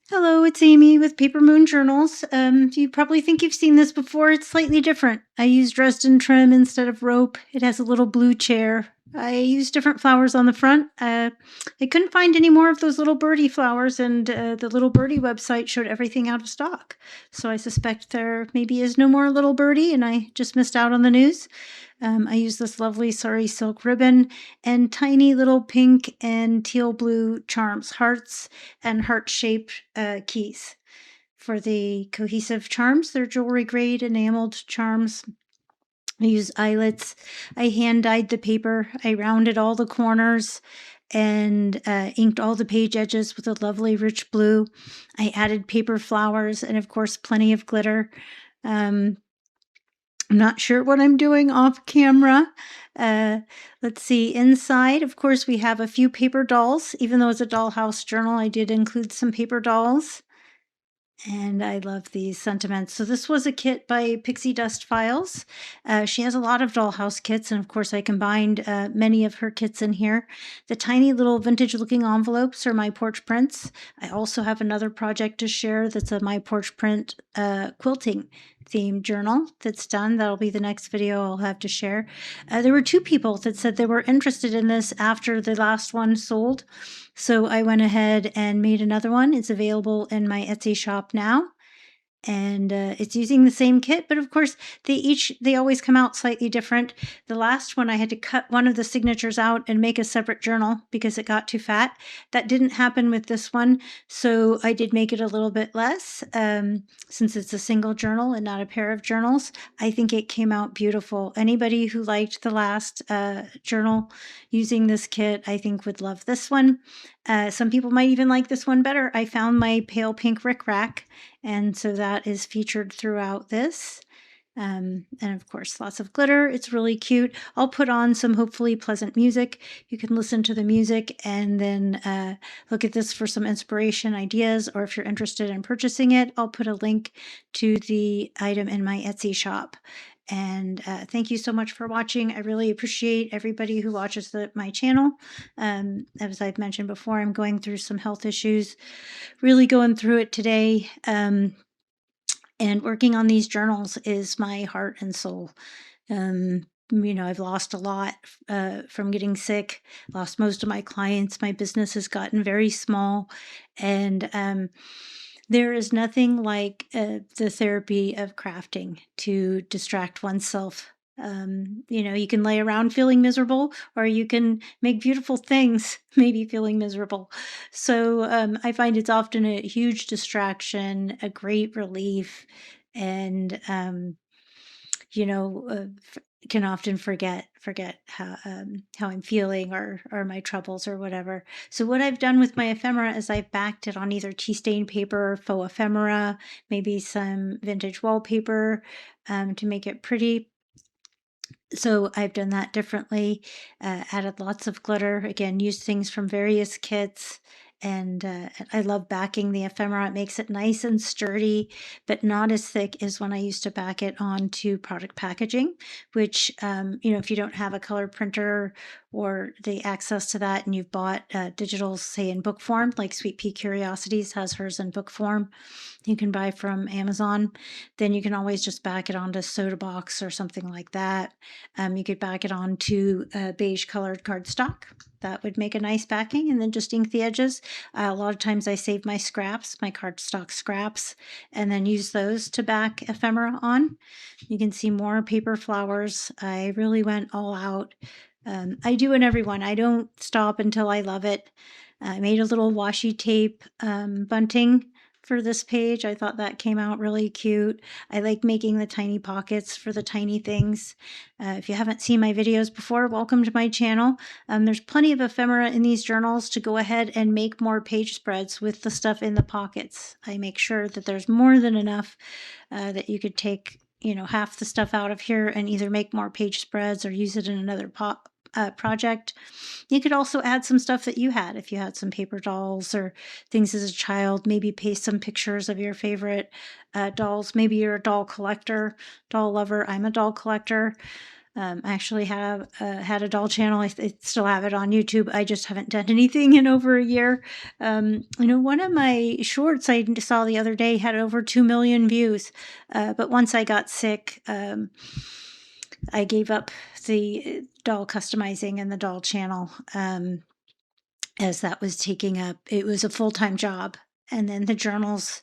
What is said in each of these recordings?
Hello, it's Amy with Paper Moon Journals. You probably think you've seen this before. It's slightly different. I used resin trim instead of rope. It has a little blue chair. I used different flowers on the front. I couldn't find any more of those little birdie flowers, and the little birdie website showed everything out of stock. So I suspect there maybe is no more little birdie, and I just missed out on the news. I used this lovely sari silk ribbon and tiny little pink and teal blue charms, hearts and heart-shaped keys. For the cohesive charms, they're jewelry grade enameled charms. I use eyelets. I hand dyed the paper. I rounded all the corners and inked all the page edges with a lovely rich blue. I added paper flowers and, of course, plenty of glitter. Um, I'm not sure what I'm doing off camera. Let's see. Inside, of course, we have a few paper dolls. Even though it's a dollhouse journal, I did include some paper dolls. And I love these sentiments. So this was a kit by Pixie Dust Files. She has a lot of dollhouse kits, and of course I combined many of her kits in here. The tiny little vintage-looking envelopes are my porch prints. I also have another project to share that's a my porch print quilting themed journal that's done. That'll be the next video I'll have to share. There were two people that said they were interested in this after the last one sold. So I went ahead and made another one. It's available in my Etsy shop now. And it's using the same kit, but of course they always come out slightly different. The last one I had to cut one of the signatures out and make a separate journal because it got too fat. That didn't happen with this one, so I did make it a little bit less since it's a single journal and not a pair of journals. I think it came out beautiful. Anybody who liked the last journal using this kit, I think would love this one. Some people might even like this one better. I found my pale pink rickrack, and so that is featured throughout this. And of course, lots of glitter. It's really cute. I'll put on some hopefully pleasant music. You can listen to the music and then look at this for some inspiration ideas, or if you're interested in purchasing it, I'll put a link to the item in my Etsy shop. And thank you so much for watching. I really appreciate everybody who watches my channel. As I've mentioned before, I'm going through some health issues, really going through it today. And working on these journals is my heart and soul. I've lost a lot from getting sick, lost most of my clients. My business has gotten very small. And there is nothing like the therapy of crafting to distract oneself. You can lay around feeling miserable, or you can make beautiful things, maybe feeling miserable. So I find it's often a huge distraction, a great relief, and can often forget how I'm feeling or my troubles or whatever. So what I've done with my ephemera is I've backed it on either tea stain paper, faux ephemera, maybe some vintage wallpaper to make it pretty. So I've done that differently, added lots of glitter, again, used things from various kits. And I love backing the ephemera. It makes it nice and sturdy, but not as thick as when I used to back it onto product packaging, which, if you don't have a color printer or the access to that and you've bought digitals, say in book form, like Sweet Pea Curiosities has hers in book form, you can buy from Amazon, then you can always just back it onto soda box or something like that. You could back it onto beige colored cardstock. That would make a nice backing, and then just ink the edges. A lot of times I save my scraps, my cardstock scraps, and then use those to back ephemera on. You can see more paper flowers. I really went all out. I do in every one. I don't stop until I love it. I made a little washi tape bunting for this page. I thought that came out really cute. I like making the tiny pockets for the tiny things. If you haven't seen my videos before, welcome to my channel. There's plenty of ephemera in these journals to go ahead and make more page spreads with the stuff in the pockets. I make sure that there's more than enough that you could take half the stuff out of here and either make more page spreads or use it in another project. You could also add some stuff that you had. If you had some paper dolls or things as a child, maybe paste some pictures of your favorite dolls. Maybe you're a doll collector, doll lover. I'm a doll collector. I actually have had a doll channel. I still have it on YouTube. I just haven't done anything in over a year. One of my shorts I saw the other day had over 2 million views. But once I got sick, I gave up the doll customizing and the doll channel, as that was taking up, it was a full-time job. And then the journals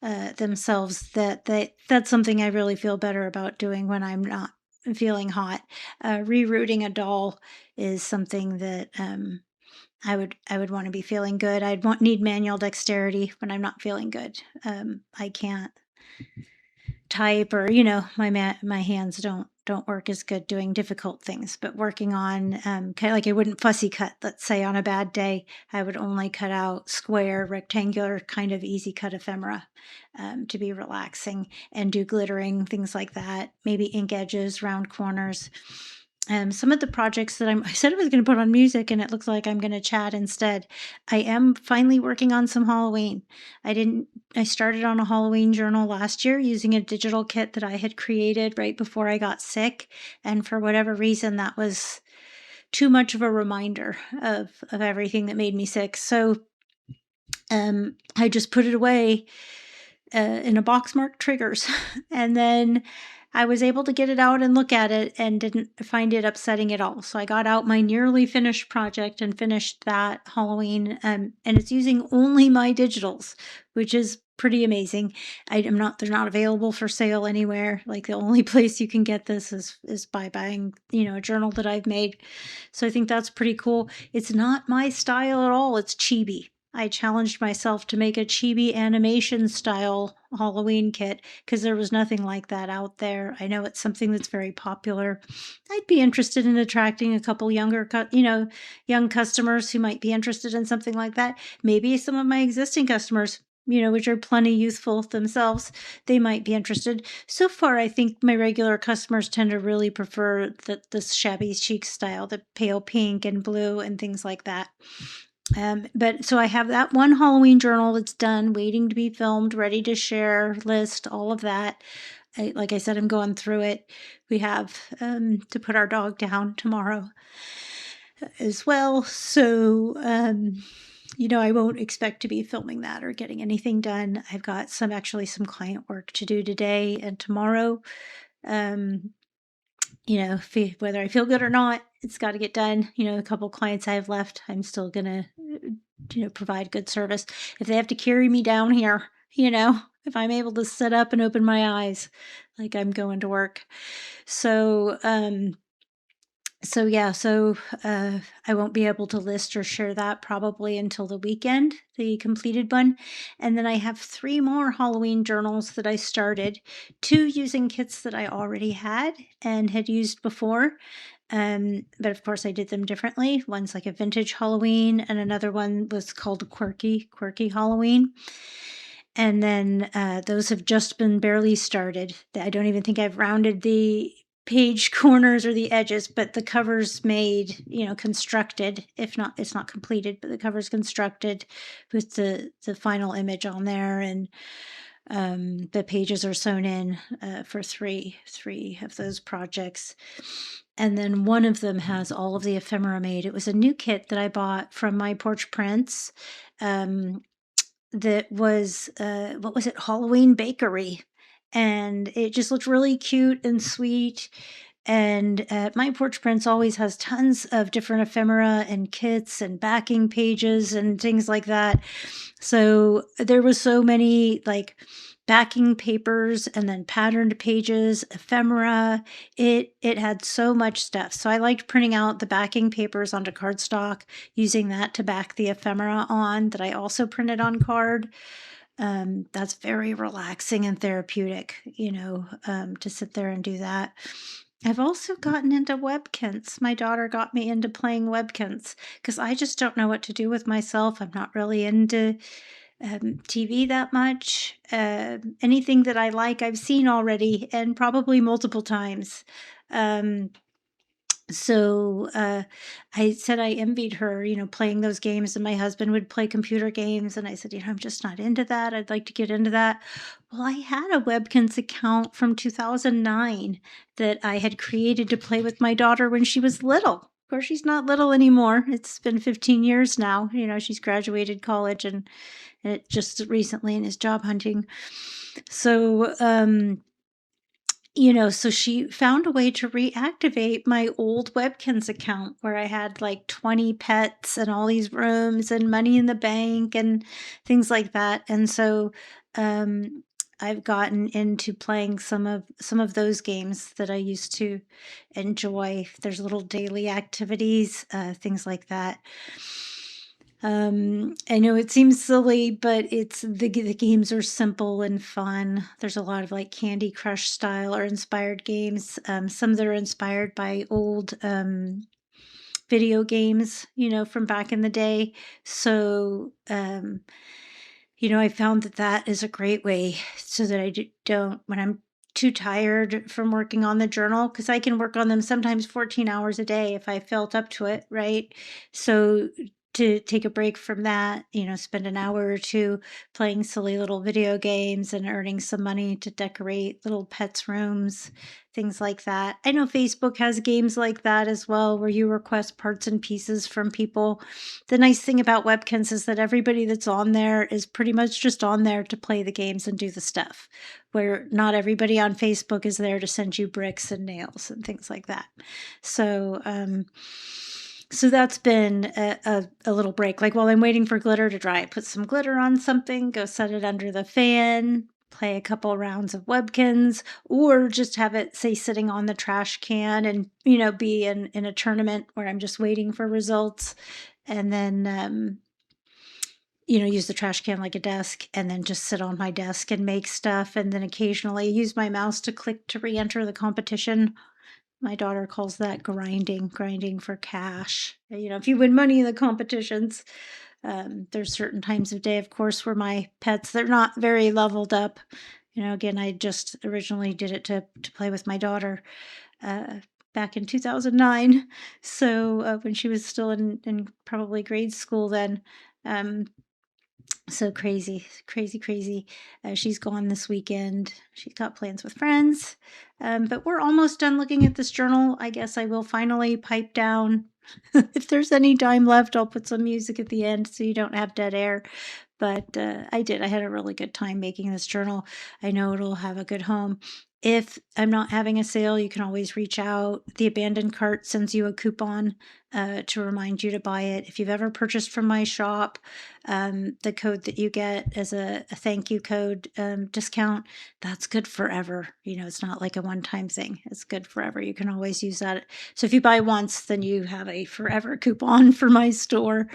themselves, that's something I really feel better about doing when I'm not feeling hot. Rerouting a doll is something that I would want to be feeling good. Need manual dexterity when I'm not feeling good. I can't type, or my hands don't work as good doing difficult things, but working on kind of like, I wouldn't fussy cut. Let's say on a bad day I would only cut out square, rectangular, kind of easy cut ephemera, to be relaxing, and do glittering, things like that, maybe ink edges, round corners. Some of the projects that I said I was going to put on music, and it looks like I'm going to chat instead. I am finally working on some Halloween. I started on a Halloween journal last year using a digital kit that I had created right before I got sick. And for whatever reason, that was too much of a reminder of everything that made me sick. So I just put it away in a box marked triggers. And then I was able to get it out and look at it and didn't find it upsetting at all. So I got out my nearly finished project and finished that Halloween. And it's using only my digitals, which is pretty amazing. They're not available for sale anywhere. Like, the only place you can get this is by buying, a journal that I've made. So I think that's pretty cool. It's not my style at all. It's chibi. I challenged myself to make a chibi animation style Halloween kit because there was nothing like that out there. I know it's something that's very popular. I'd be interested in attracting a couple young customers who might be interested in something like that. Maybe some of my existing customers, which are plenty youthful themselves, they might be interested. So far, I think my regular customers tend to really prefer this shabby chic style, the pale pink and blue and things like that. But so I have that one Halloween journal that's done, waiting to be filmed, ready to share, list, all of that. Like I said, I'm going through it. We have to put our dog down tomorrow as well. So, I won't expect to be filming that or getting anything done. I've got some client work to do today and tomorrow. Whether I feel good or not, it's got to get done. A couple clients I have left, I'm still gonna, provide good service. If they have to carry me down here, if I'm able to sit up and open my eyes, like I'm going to work. So, I won't be able to list or share that probably until the weekend, the completed one. And then I have 3 more Halloween journals that I started, 2 using kits that I already had and had used before. But of course I did them differently. One's like a vintage Halloween, and another one was called quirky Halloween. And then those have just been barely started. I don't even think I've rounded the page corners or the edges, but the cover's made, constructed. If not, it's not completed, but the cover's constructed with the final image on there, and the pages are sewn in for three of those projects. And then one of them has all of the ephemera made. It was a new kit that I bought from My Porch Prints. That was, what was it? Halloween Bakery. And it just looked really cute and sweet. And My Porch Prints always has tons of different ephemera and kits and backing pages and things like that. So there was so many like backing papers and then patterned pages, ephemera. It had so much stuff. So I liked printing out the backing papers onto cardstock, using that to back the ephemera on that I also printed on card. That's very relaxing and therapeutic, to sit there and do that. I've also gotten into webkints. My daughter got me into playing webkints because I just don't know what to do with myself. I'm not really into TV that much. Anything that I like, I've seen already and probably multiple times. So I said I envied her, playing those games, and my husband would play computer games. And I said, I'm just not into that. I'd like to get into that. Well, I had a Webkins account from 2009 that I had created to play with my daughter when she was little. Of course, she's not little anymore. It's been 15 years now. She's graduated college and it just recently and is job hunting. So, so she found a way to reactivate my old Webkins account where I had like 20 pets and all these rooms and money in the bank and things like that. And so I've gotten into playing some of those games that I used to enjoy. There's little daily activities, things like that. I know it seems silly, but the games are simple and fun. There's a lot of like Candy Crush style or inspired games. Some that are inspired by old video games, from back in the day. So, I found that is a great way so that I don't, when I'm too tired from working on the journal, because I can work on them sometimes 14 hours a day if I felt up to it, right? So to take a break from that, spend an hour or two playing silly little video games and earning some money to decorate little pets' rooms, things like that. I know Facebook has games like that as well, where you request parts and pieces from people. The nice thing about Webkins is that everybody that's on there is pretty much just on there to play the games and do the stuff, where not everybody on Facebook is there to send you bricks and nails and things like that. So that's been a little break. Like while I'm waiting for glitter to dry, put some glitter on something, go set it under the fan, play a couple rounds of Webkins, or just have it, say, sitting on the trash can and, be in a tournament where I'm just waiting for results. And then, use the trash can like a desk and then just sit on my desk and make stuff. And then occasionally use my mouse to click to re-enter the competition. My daughter calls that grinding for cash. If you win money in the competitions, there's certain times of day, of course, where my pets, they're not very leveled up. Again, I just originally did it to play with my daughter back in 2009. So when she was still in probably grade school then. So crazy, crazy, crazy. She's gone this weekend. She's got plans with friends. But we're almost done looking at this journal. I guess I will finally pipe down. If there's any time left, I'll put some music at the end so you don't have dead air. But I did. I had a really good time making this journal. I know it'll have a good home. If I'm not having a sale, you can always reach out. The abandoned cart sends you a coupon to remind you to buy it. If you've ever purchased from my shop, the code that you get as a thank you code discount, that's good forever. It's not like a one-time thing. It's good forever. You can always use that. So if you buy once, then you have a forever coupon for my store.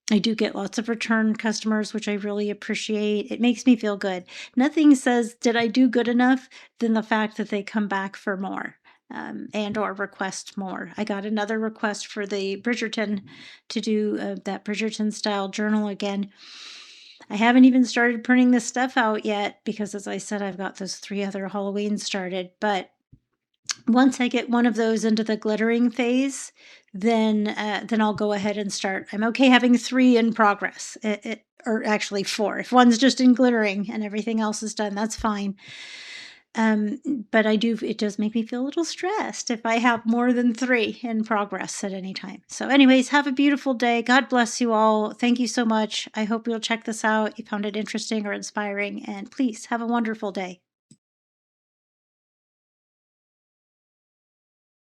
I do get lots of return customers, which I really appreciate. It makes me feel good. Nothing says, did I do good enough, than the fact that they come back for more and or request more. I got another request for the Bridgerton to do that Bridgerton style journal again. I haven't even started printing this stuff out yet because, as I said, I've got those 3 other Halloween started. But once I get one of those into the glittering phase, then I'll go ahead and start. I'm okay having 3 in progress, or actually 4. If one's just in glittering and everything else is done, that's fine. But it does make me feel a little stressed if I have more than 3 in progress at any time. So anyways, have a beautiful day. God bless you all. Thank you so much. I hope you'll check this out. You found it interesting or inspiring, and please have a wonderful day.